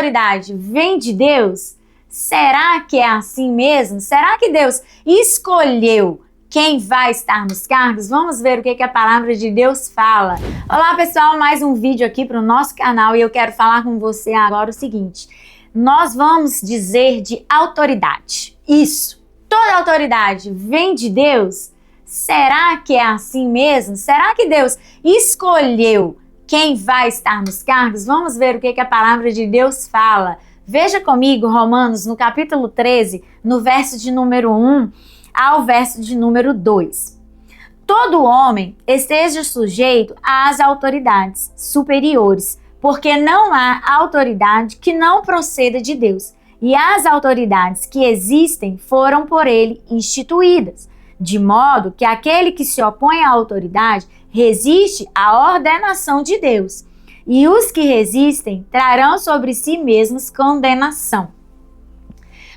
autoridade vem de Deus? Será que é assim mesmo? Será que Deus escolheu quem vai estar nos cargos? Vamos ver o que a palavra de Deus fala. Olá pessoal, mais um vídeo aqui para o nosso canal e eu quero falar com você agora o seguinte. Nós vamos dizer de autoridade. Isso, toda autoridade vem de Deus? Será que é assim mesmo? Será que Deus escolheu quem vai estar nos cargos? Vamos ver o que a palavra de Deus fala. Veja comigo Romanos no capítulo 13, no verso de número 1 ao verso de número 2. Todo homem esteja sujeito às autoridades superiores, porque não há autoridade que não proceda de Deus, e as autoridades que existem foram por ele instituídas, de modo que aquele que se opõe à autoridade resiste à ordenação de Deus, e os que resistem trarão sobre si mesmos condenação.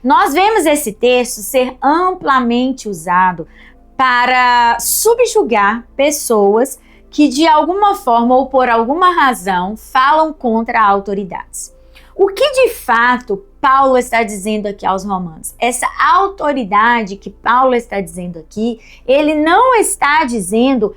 Nós vemos esse texto ser amplamente usado para subjugar pessoas que de alguma forma ou por alguma razão falam contra autoridades. O que de fato Paulo está dizendo aqui aos romanos? Essa autoridade que Paulo está dizendo aqui, ele não está dizendo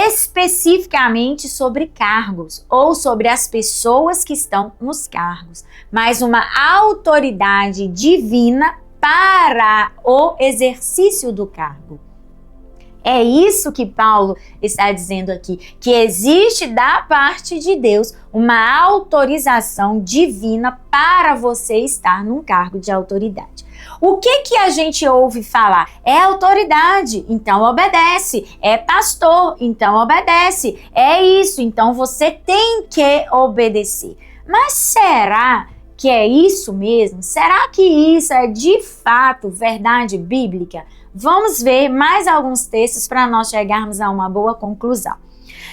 especificamente sobre cargos ou sobre as pessoas que estão nos cargos, mas uma autoridade divina para o exercício do cargo. É isso que Paulo está dizendo aqui, que existe da parte de Deus uma autorização divina para você estar num cargo de autoridade. O que a gente ouve falar? É autoridade, então obedece. É pastor, então obedece. É isso, então você tem que obedecer. Mas será que é isso mesmo? Será que isso é de fato verdade bíblica? Vamos ver mais alguns textos para nós chegarmos a uma boa conclusão.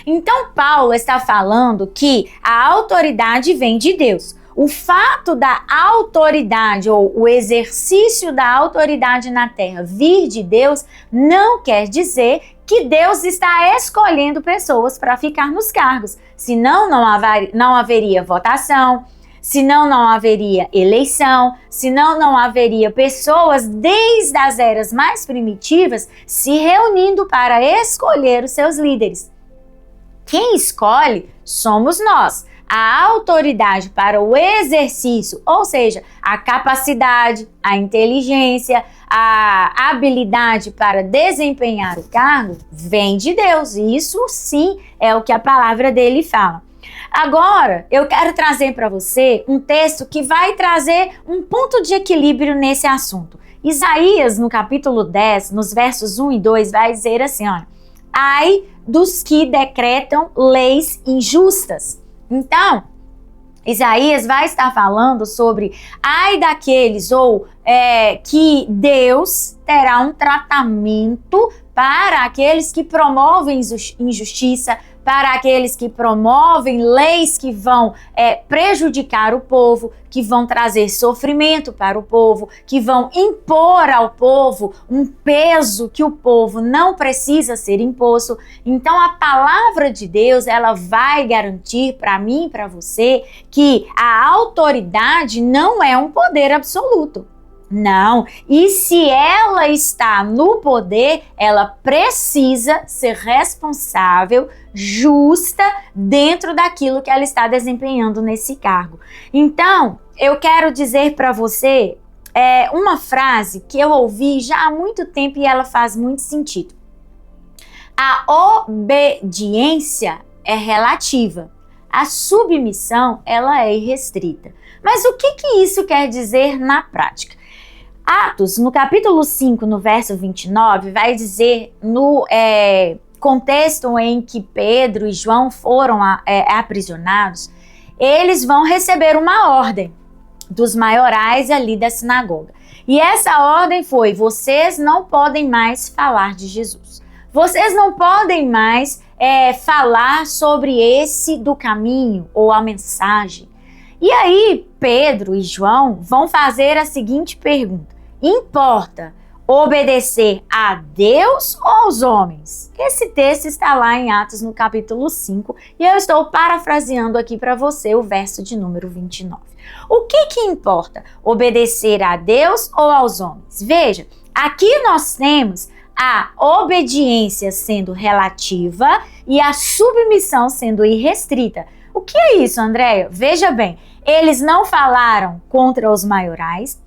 Então, Paulo está falando que a autoridade vem de Deus. O fato da autoridade ou o exercício da autoridade na terra vir de Deus não quer dizer que Deus está escolhendo pessoas para ficar nos cargos. Senão não haveria votação, senão não haveria eleição, senão não haveria pessoas desde as eras mais primitivas se reunindo para escolher os seus líderes. Quem escolhe somos nós. A autoridade para o exercício, ou seja, a capacidade, a inteligência, a habilidade para desempenhar o cargo, vem de Deus. E isso sim é o que a palavra dele fala. Agora, eu quero trazer para você um texto que vai trazer um ponto de equilíbrio nesse assunto. Isaías, no capítulo 10, nos versos 1 e 2, vai dizer assim, olha, ai dos que decretam leis injustas. Então, Isaías vai estar falando sobre ai daqueles que Deus terá um tratamento para aqueles que promovem injustiça, para aqueles que promovem leis que vão prejudicar o povo, que vão trazer sofrimento para o povo, que vão impor ao povo um peso que o povo não precisa ser imposto. Então a palavra de Deus, ela vai garantir para mim e para você que a autoridade não é um poder absoluto. Não, e se ela está no poder, ela precisa ser responsável, justa, dentro daquilo que ela está desempenhando nesse cargo. Então, eu quero dizer para você uma frase que eu ouvi já há muito tempo e ela faz muito sentido. A obediência é relativa, a submissão ela é irrestrita. Mas o que isso quer dizer na prática? Atos, no capítulo 5, no verso 29, vai dizer no contexto em que Pedro e João foram aprisionados, eles vão receber uma ordem dos maiorais ali da sinagoga. E essa ordem foi, vocês não podem mais falar de Jesus. Vocês não podem mais falar sobre esse do caminho ou a mensagem. E aí, Pedro e João vão fazer a seguinte pergunta. Importa Obedecer a Deus ou aos homens? Esse texto está lá em Atos no capítulo 5 e eu estou parafraseando aqui para você o verso de número 29. O que importa? Obedecer a Deus ou aos homens? Veja, aqui nós temos a obediência sendo relativa e a submissão sendo irrestrita. O que é isso, Andréia? Veja bem, eles não falaram contra os maiorais,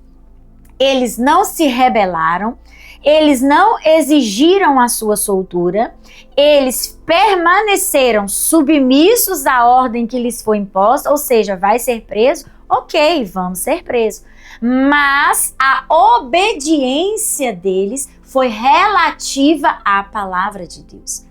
eles não se rebelaram, eles não exigiram a sua soltura, eles permaneceram submissos à ordem que lhes foi imposta, ou seja, vai ser preso? Ok, vamos ser presos. Mas a obediência deles foi relativa à palavra de Deus.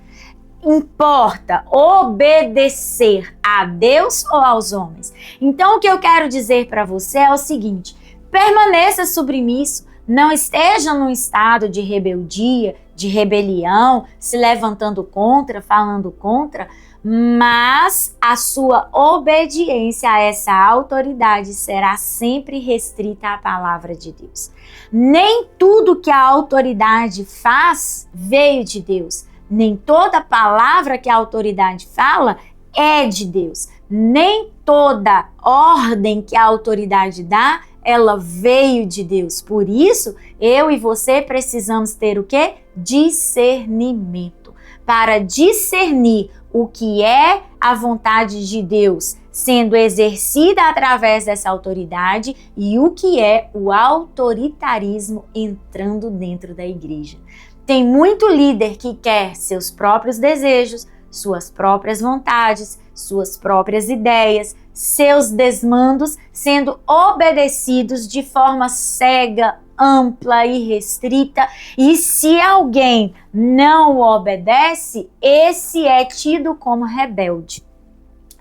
Importa obedecer a Deus ou aos homens? Então, o que eu quero dizer para você é o seguinte: permaneça submisso, não esteja num estado de rebeldia, de rebelião, se levantando contra, falando contra, mas a sua obediência a essa autoridade será sempre restrita à palavra de Deus. Nem tudo que a autoridade faz veio de Deus. Nem toda palavra que a autoridade fala é de Deus. Nem toda ordem que a autoridade dá, ela veio de Deus. Por isso, eu e você precisamos ter o quê? Discernimento. Para discernir o que é a vontade de Deus sendo exercida através dessa autoridade e o que é o autoritarismo entrando dentro da igreja. Tem muito líder que quer seus próprios desejos, suas próprias vontades, suas próprias ideias, seus desmandos sendo obedecidos de forma cega, ampla e restrita. E se alguém não obedece, esse é tido como rebelde.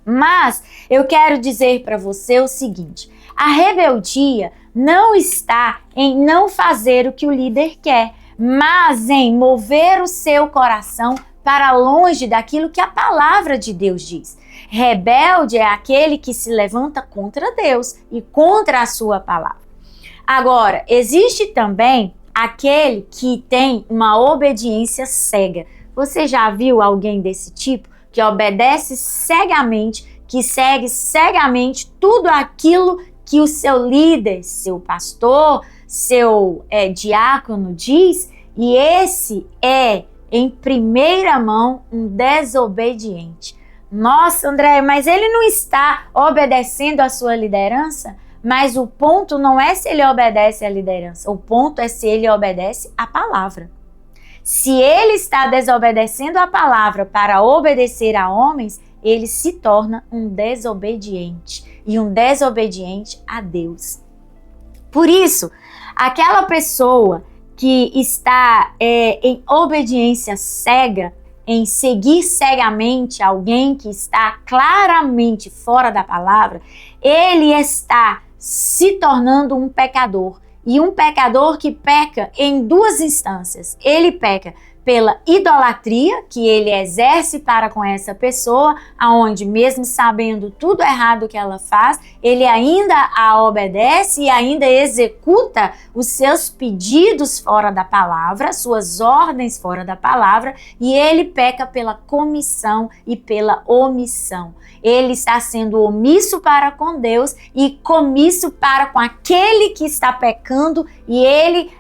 Mas eu quero dizer para você o seguinte: a rebeldia não está em não fazer o que o líder quer, mas em mover o seu coração para longe daquilo que a palavra de Deus diz. Rebelde é aquele que se levanta contra Deus e contra a sua palavra. Agora, existe também aquele que tem uma obediência cega. Você já viu alguém desse tipo que obedece cegamente, que segue cegamente tudo aquilo que o seu líder, seu pastor, seu diácono diz? E esse é, em primeira mão, um desobediente. Nossa, André, mas ele não está obedecendo a sua liderança? Mas o ponto não é se ele obedece à liderança, o ponto é se ele obedece à palavra. Se ele está desobedecendo a palavra para obedecer a homens, ele se torna um desobediente, e um desobediente a Deus. Por isso, aquela pessoa que está em obediência cega, em seguir cegamente alguém que está claramente fora da palavra, ele está se tornando um pecador. E um pecador que peca em duas instâncias. Ele peca pela idolatria que ele exerce para com essa pessoa, aonde mesmo sabendo tudo errado que ela faz, ele ainda a obedece e ainda executa os seus pedidos fora da palavra, suas ordens fora da palavra, e ele peca pela comissão e pela omissão. Ele está sendo omisso para com Deus e comisso para com aquele que está pecando, e ele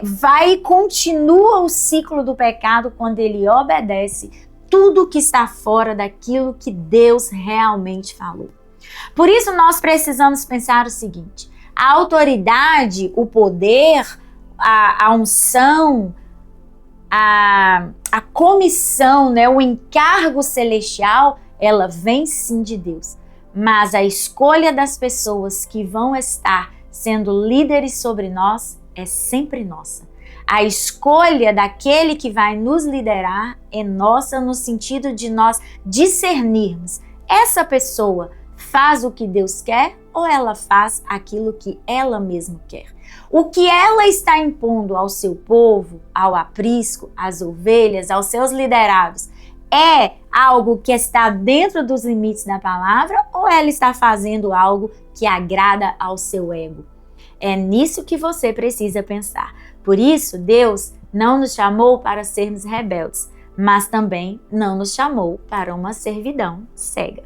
vai e continua o ciclo do pecado quando ele obedece tudo que está fora daquilo que Deus realmente falou. Por isso nós precisamos pensar o seguinte: a autoridade, o poder, a unção, a comissão, o encargo celestial, ela vem sim de Deus, mas a escolha das pessoas que vão estar sendo líderes sobre nós é sempre nossa. A escolha daquele que vai nos liderar é nossa, no sentido de nós discernirmos: essa pessoa faz o que Deus quer ou ela faz aquilo que ela mesma quer? O que ela está impondo ao seu povo, ao aprisco, às ovelhas, aos seus liderados, é algo que está dentro dos limites da palavra ou ela está fazendo algo que agrada ao seu ego? É nisso que você precisa pensar. Por isso, Deus não nos chamou para sermos rebeldes, mas também não nos chamou para uma servidão cega.